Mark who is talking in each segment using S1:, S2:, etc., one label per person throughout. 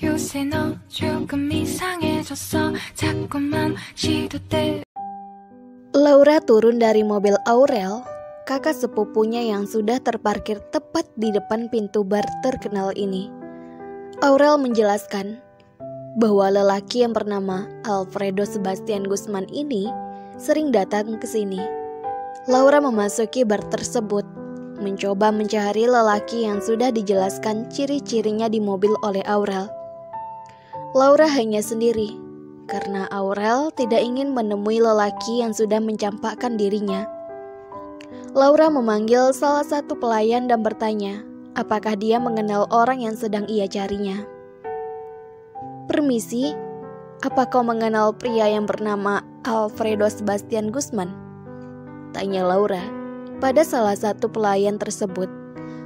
S1: 요새 너 조금 이상해졌어 자꾸만 시도돼.
S2: Laura turun dari mobil Aurel, kakak sepupunya yang sudah terparkir tepat di depan pintu bar terkenal ini. Aurel menjelaskan bahwa lelaki yang bernama Alfredo Sebastian Guzman ini sering datang ke sini. Laura memasuki bar tersebut, mencoba mencari lelaki yang sudah dijelaskan ciri-cirinya di mobil oleh Aurel. Laura hanya sendiri, karena Aurel tidak ingin menemui lelaki yang sudah mencampakkan dirinya. Laura memanggil salah satu pelayan dan bertanya, apakah dia mengenal orang yang sedang ia carinya. "Permisi, apa kau mengenal pria yang bernama Alfredo Sebastian Guzman?" tanya Laura pada salah satu pelayan tersebut,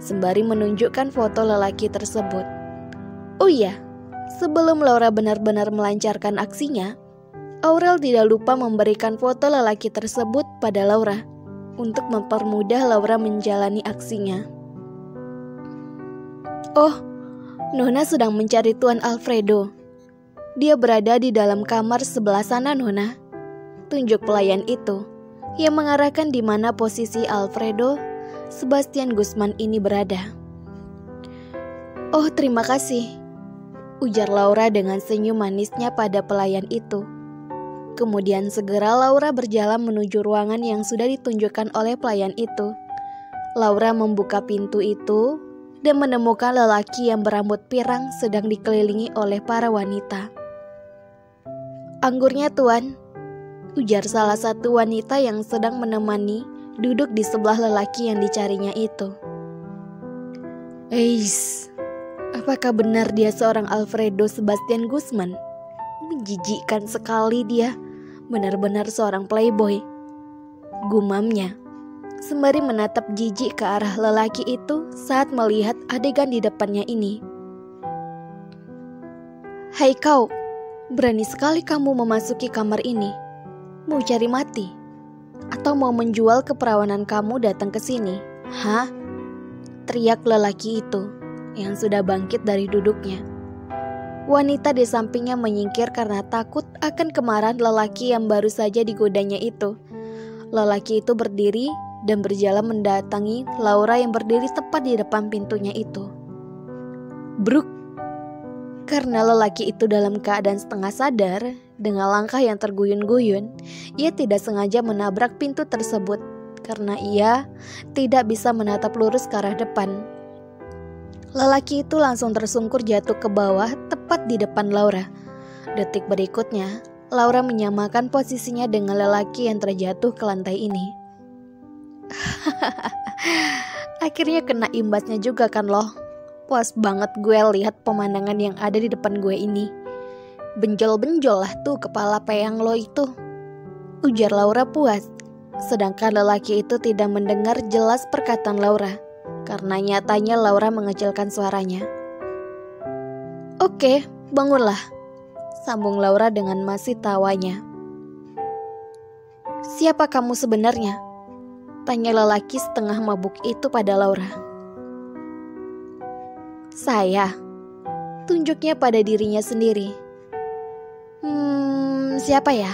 S2: sembari menunjukkan foto lelaki tersebut. Oh iya, sebelum Laura benar-benar melancarkan aksinya, Aurel tidak lupa memberikan foto lelaki tersebut pada Laura untuk mempermudah Laura menjalani aksinya. "Oh, Nona sedang mencari Tuan Alfredo. Dia berada di dalam kamar sebelah sana, Nona," tunjuk pelayan itu yang mengarahkan di mana posisi Alfredo Sebastian Guzman ini berada. "Oh, terima kasih," ujar Laura dengan senyum manisnya pada pelayan itu. Kemudian segera Laura berjalan menuju ruangan yang sudah ditunjukkan oleh pelayan itu. Laura membuka pintu itu dan menemukan lelaki yang berambut pirang sedang dikelilingi oleh para wanita. "Anggurnya, Tuan," ujar salah satu wanita yang sedang menemani duduk di sebelah lelaki yang dicarinya itu. "Eis, apakah benar dia seorang Alfredo Sebastian Guzman? Menjijikkan sekali dia, benar-benar seorang playboy," gumamnya, sembari menatap jijik ke arah lelaki itu saat melihat adegan di depannya ini. "Hai kau, berani sekali kamu memasuki kamar ini. Mau cari mati? Atau mau menjual keperawanan kamu datang ke sini? Hah?" teriak lelaki itu yang sudah bangkit dari duduknya. Wanita di sampingnya menyingkir karena takut akan kemarahan lelaki yang baru saja digodanya itu. Lelaki itu berdiri dan berjalan mendatangi Laura yang berdiri tepat di depan pintunya itu. Bruk! Karena lelaki itu dalam keadaan setengah sadar, dengan langkah yang terguyun-guyun, ia tidak sengaja menabrak pintu tersebut karena ia tidak bisa menatap lurus ke arah depan. Lelaki itu langsung tersungkur jatuh ke bawah tepat di depan Laura. Detik berikutnya, Laura menyamakan posisinya dengan lelaki yang terjatuh ke lantai ini. Akhirnya kena imbasnya juga kan loh. Puas banget gue lihat pemandangan yang ada di depan gue ini. "Benjol-benjol lah tuh kepala peyang lo itu," ujar Laura puas. Sedangkan lelaki itu tidak mendengar jelas perkataan Laura, karena nyatanya Laura mengecilkan suaranya. "Oke, bangunlah," sambung Laura dengan masih tawanya. "Siapa kamu sebenarnya?" tanya lelaki setengah mabuk itu pada Laura. "Saya," tunjuknya pada dirinya sendiri. Siapa ya?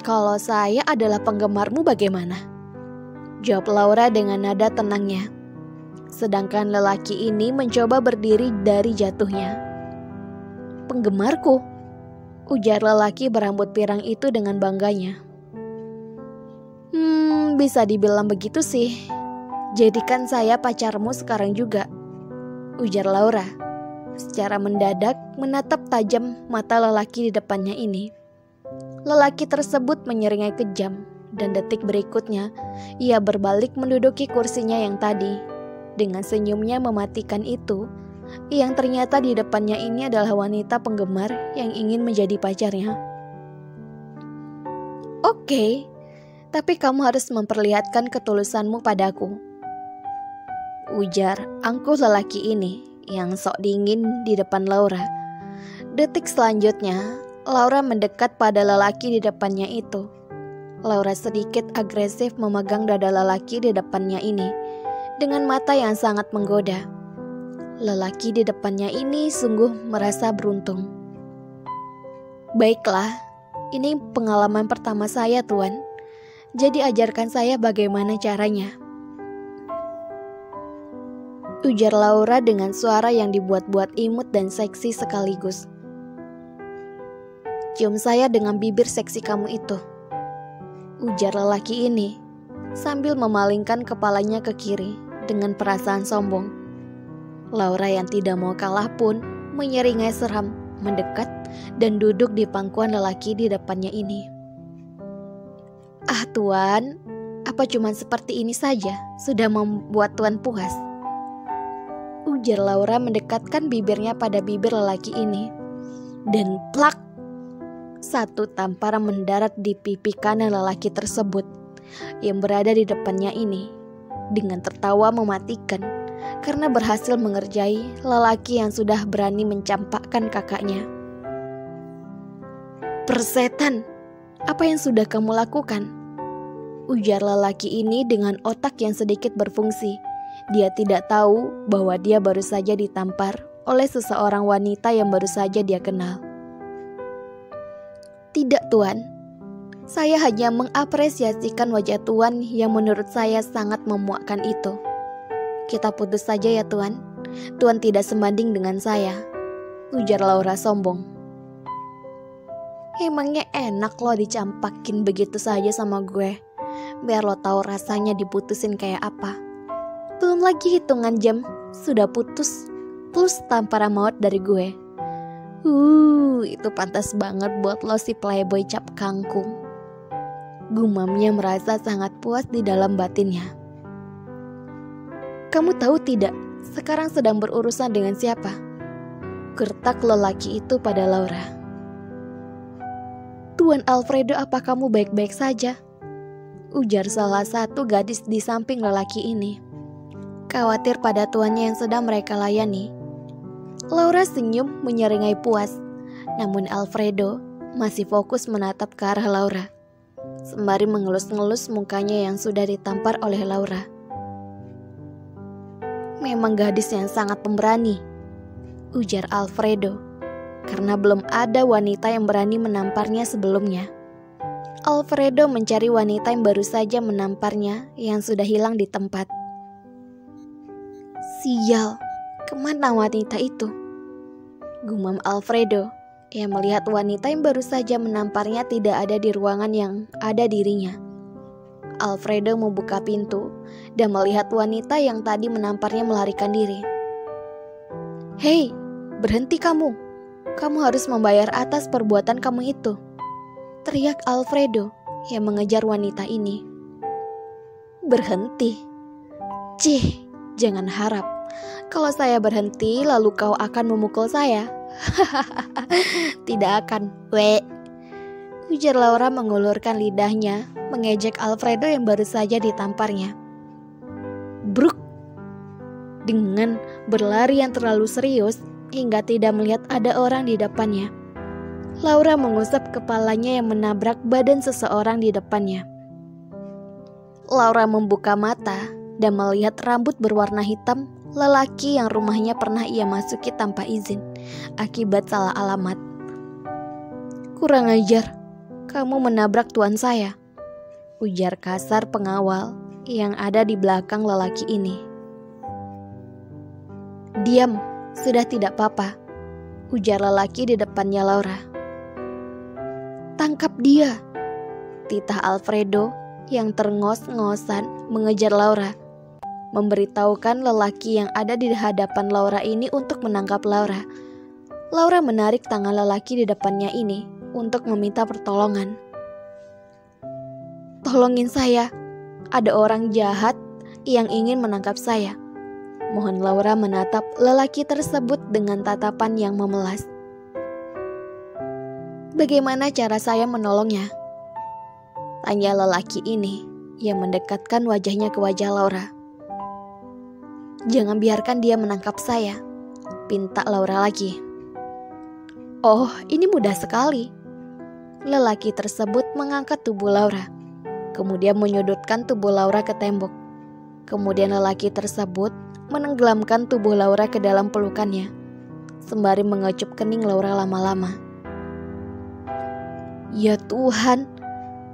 S2: Kalau saya adalah penggemarmu bagaimana?" jawab Laura dengan nada tenangnya. Sedangkan lelaki ini mencoba berdiri dari jatuhnya. "Penggemarku?" ujar lelaki berambut pirang itu dengan bangganya. Bisa dibilang begitu sih. Jadikan saya pacarmu sekarang juga," ujar Laura, secara mendadak menatap tajam mata lelaki di depannya ini. Lelaki tersebut menyeringai kejam, dan detik berikutnya ia berbalik menduduki kursinya yang tadi. Dengan senyumnya mematikan itu, yang ternyata di depannya ini adalah wanita penggemar yang ingin menjadi pacarnya. "Oke, tapi kamu harus memperlihatkan ketulusanmu padaku," ujar angkuh lelaki ini yang sok dingin di depan Laura. Detik selanjutnya, Laura mendekat pada lelaki di depannya itu. Laura sedikit agresif memegang dada lelaki di depannya ini dengan mata yang sangat menggoda. Lelaki di depannya ini sungguh merasa beruntung. Baiklah, ini pengalaman pertama saya, Tuan. Jadi ajarkan saya bagaimana caranya. Ujar Laura dengan suara yang dibuat-buat imut dan seksi sekaligus. Cium saya dengan bibir seksi kamu itu, ujar lelaki ini sambil memalingkan kepalanya ke kiri dengan perasaan sombong. Laura yang tidak mau kalah pun menyeringai seram, mendekat dan duduk di pangkuan lelaki di depannya ini. Ah Tuan, apa cuma seperti ini saja sudah membuat Tuan puas? Ujar Laura mendekatkan bibirnya pada bibir lelaki ini. Dan plak! Satu tamparan mendarat di pipi kanan lelaki tersebut yang berada di depannya ini dengan tertawa mematikan karena berhasil mengerjai lelaki yang sudah berani mencampakkan kakaknya. Persetan, apa yang sudah kamu lakukan? Ujar lelaki ini dengan otak yang sedikit berfungsi. Dia tidak tahu bahwa dia baru saja ditampar oleh seseorang wanita yang baru saja dia kenal. Tidak Tuan, saya hanya mengapresiasikan wajah Tuan yang menurut saya sangat memuakkan itu. Kita putus saja ya Tuan. Tuan tidak sebanding dengan saya, ujar Laura sombong. Emangnya enak lo dicampakin begitu saja sama gue, biar lo tahu rasanya diputusin kayak apa. Belum lagi hitungan jam sudah putus, plus tamparan maut dari gue. Itu pantas banget buat lo si playboy cap kangkung. Gumamnya merasa sangat puas di dalam batinnya. Kamu tahu tidak, sekarang sedang berurusan dengan siapa? Gertak lelaki itu pada Laura. Tuan Alfredo, apa kamu baik-baik saja? Ujar salah satu gadis di samping lelaki ini. Khawatir pada tuannya yang sedang mereka layani. Laura senyum menyeringai puas, namun Alfredo masih fokus menatap ke arah Laura, sembari mengelus-ngelus mukanya yang sudah ditampar oleh Laura. Memang gadis yang sangat pemberani, ujar Alfredo, karena belum ada wanita yang berani menamparnya sebelumnya. Alfredo mencari wanita yang baru saja menamparnya yang sudah hilang di tempat. Sial, kemana wanita itu? Gumam Alfredo yang melihat wanita yang baru saja menamparnya tidak ada di ruangan yang ada dirinya. Alfredo membuka pintu dan melihat wanita yang tadi menamparnya melarikan diri. Hei, berhenti kamu. Kamu harus membayar atas perbuatan kamu itu, teriak Alfredo yang mengejar wanita ini. Berhenti? Cih, jangan harap. Kalau saya berhenti lalu kau akan memukul saya. Tidak akan, ujar Laura mengulurkan lidahnya mengejek Alfredo yang baru saja ditamparnya. Bruk! Dengan berlari yang terlalu serius hingga tidak melihat ada orang di depannya, Laura mengusap kepalanya yang menabrak badan seseorang di depannya. Laura membuka mata dan melihat rambut berwarna hitam lelaki yang rumahnya pernah ia masuki tanpa izin akibat salah alamat. Kurang ajar, kamu menabrak tuan saya, ujar kasar pengawal yang ada di belakang lelaki ini. Diam, sudah tidak apa-apa, ujar lelaki di depannya Laura. Tangkap dia, titah Alfredo yang terngos-ngosan mengejar Laura, memberitahukan lelaki yang ada di hadapan Laura ini untuk menangkap Laura. Laura menarik tangan lelaki di depannya ini untuk meminta pertolongan. Tolongin saya, ada orang jahat yang ingin menangkap saya. Mohon Laura menatap lelaki tersebut dengan tatapan yang memelas. Bagaimana cara saya menolongnya? Tanya lelaki ini yang mendekatkan wajahnya ke wajah Laura. Jangan biarkan dia menangkap saya, pinta Laura lagi. Oh, ini mudah sekali. Lelaki tersebut mengangkat tubuh Laura, kemudian menyudutkan tubuh Laura ke tembok. Kemudian lelaki tersebut menenggelamkan tubuh Laura ke dalam pelukannya, sembari mengecup kening Laura lama-lama. Ya Tuhan,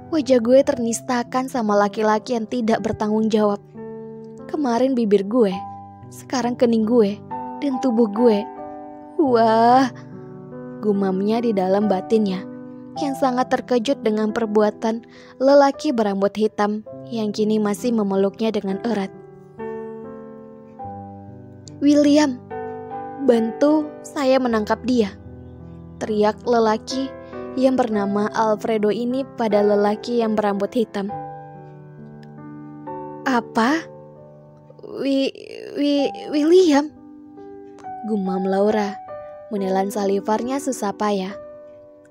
S2: wajah gue ternistakan sama laki-laki yang tidak bertanggung jawab. Kemarin bibir gue, sekarang kening gue, dan tubuh gue. Wah, gumamnya di dalam batinnya, yang sangat terkejut dengan perbuatan lelaki berambut hitam yang kini masih memeluknya dengan erat. William, bantu saya menangkap dia, teriak lelaki yang bernama Alfredo ini pada lelaki yang berambut hitam. Apa? William? Gumam Laura, menelan salivarnya susah payah.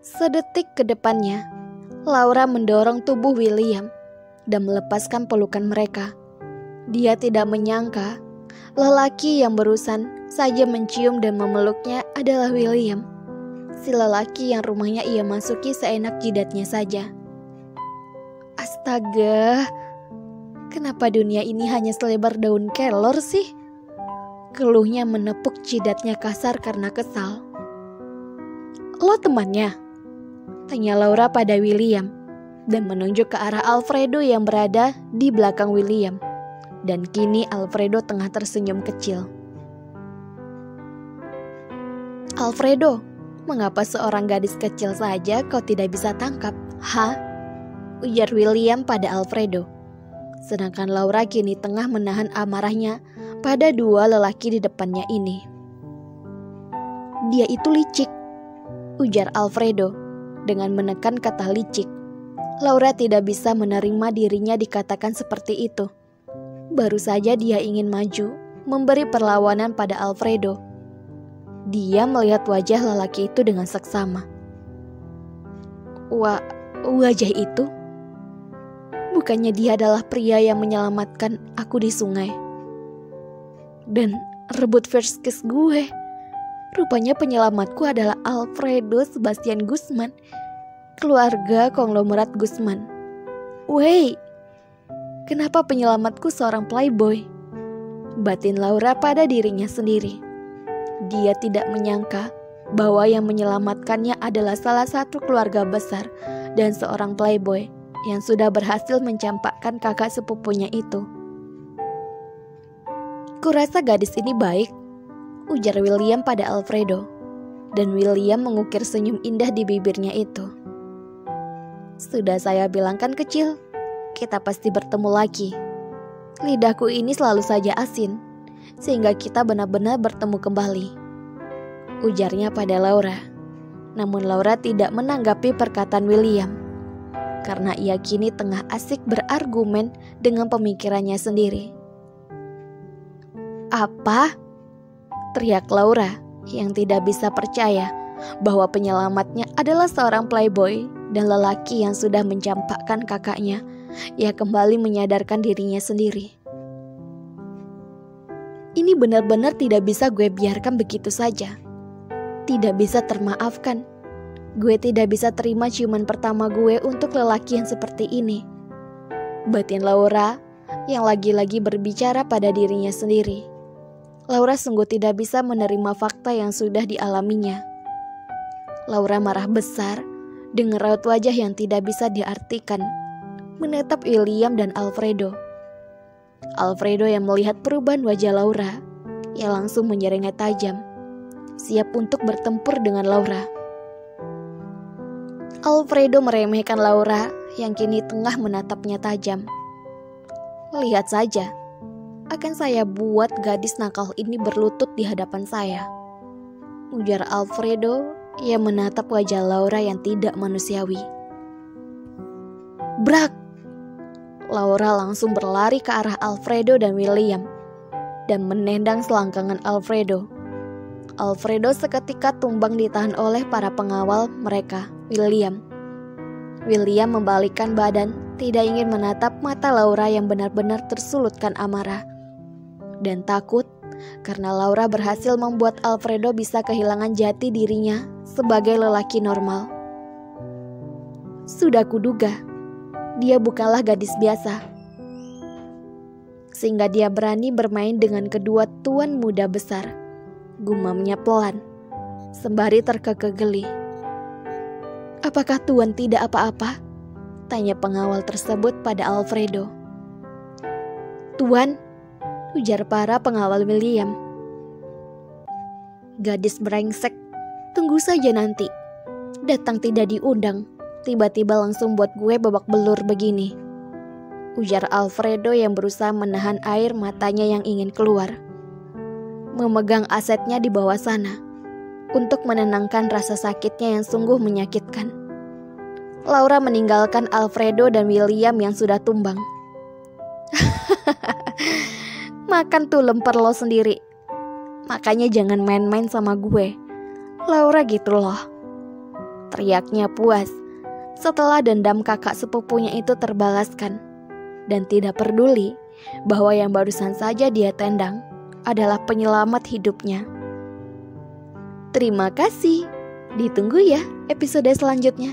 S2: Sedetik ke depannya, Laura mendorong tubuh William dan melepaskan pelukan mereka. Dia tidak menyangka lelaki yang barusan saja mencium dan memeluknya adalah William, si lelaki yang rumahnya ia masuki seenak jidatnya saja. Astaga, kenapa dunia ini hanya selebar daun kelor sih? Keluhnya menepuk jidatnya kasar karena kesal. Lo temannya? Tanya Laura pada William dan menunjuk ke arah Alfredo yang berada di belakang William. Dan kini Alfredo tengah tersenyum kecil. Alfredo, mengapa seorang gadis kecil saja kau tidak bisa tangkap? Hah? Ujar William pada Alfredo. Sedangkan Laura kini tengah menahan amarahnya pada dua lelaki di depannya ini. Dia itu licik, ujar Alfredo dengan menekan kata licik. Laura tidak bisa menerima dirinya dikatakan seperti itu. Baru saja dia ingin maju, memberi perlawanan pada Alfredo. Dia melihat wajah lelaki itu dengan seksama. Wajah itu? Bukannya dia adalah pria yang menyelamatkan aku di sungai dan rebut first kiss gue. Rupanya penyelamatku adalah Alfredo Sebastian Guzman, keluarga konglomerat Guzman. Wey, kenapa penyelamatku seorang playboy? Batin Laura pada dirinya sendiri. Dia tidak menyangka bahwa yang menyelamatkannya adalah salah satu keluarga besar dan seorang playboy yang sudah berhasil mencampakkan kakak sepupunya itu. Kurasa gadis ini baik, ujar William pada Alfredo. Dan William mengukir senyum indah di bibirnya itu. Sudah saya bilangkan kecil, kita pasti bertemu lagi. Lidahku ini selalu saja asin, sehingga kita benar-benar bertemu kembali, ujarnya pada Laura. Namun Laura tidak menanggapi perkataan William, karena ia kini tengah asik berargumen dengan pemikirannya sendiri. Apa? Teriak Laura yang tidak bisa percaya bahwa penyelamatnya adalah seorang playboy dan lelaki yang sudah mencampakkan kakaknya. Ia kembali menyadarkan dirinya sendiri. Ini benar-benar tidak bisa gue biarkan begitu saja. Tidak bisa termaafkan. Gue tidak bisa terima ciuman pertama gue untuk lelaki yang seperti ini. Batin Laura yang lagi-lagi berbicara pada dirinya sendiri. Laura sungguh tidak bisa menerima fakta yang sudah dialaminya. Laura marah besar dengan raut wajah yang tidak bisa diartikan, menatap William dan Alfredo. Alfredo yang melihat perubahan wajah Laura, ia langsung menyeringai tajam, siap untuk bertempur dengan Laura. Alfredo meremehkan Laura yang kini tengah menatapnya tajam. Lihat saja, akan saya buat gadis nakal ini berlutut di hadapan saya, ujar Alfredo yang menatap wajah Laura yang tidak manusiawi. Brak! Laura langsung berlari ke arah Alfredo dan William dan menendang selangkangan Alfredo. Alfredo seketika tumbang ditahan oleh para pengawal mereka, William. William membalikkan badan, tidak ingin menatap mata Laura yang benar-benar tersulutkan amarah dan takut karena Laura berhasil membuat Alfredo bisa kehilangan jati dirinya sebagai lelaki normal. Sudah kuduga, dia bukanlah gadis biasa. sehingga dia berani bermain dengan kedua tuan muda besar. Gumamnya pelan, sembari terkekeh geli. "Apakah tuan tidak apa-apa?" tanya pengawal tersebut pada Alfredo. "Tuan," ujar para pengawal William. "Gadis brengsek, tunggu saja nanti. Datang tidak diundang, tiba-tiba langsung buat gue babak belur begini," ujar Alfredo yang berusaha menahan air matanya yang ingin keluar. Memegang asetnya di bawah sana untuk menenangkan rasa sakitnya yang sungguh menyakitkan. Laura meninggalkan Alfredo dan William yang sudah tumbang. "Makan tuh lemper lo sendiri. Makanya jangan main-main sama gue, Laura gitu loh," teriaknya puas setelah dendam kakak sepupunya itu terbalaskan, dan tidak peduli bahwa yang barusan saja dia tendang adalah penyelamat hidupnya. Terima kasih. Ditunggu ya episode selanjutnya.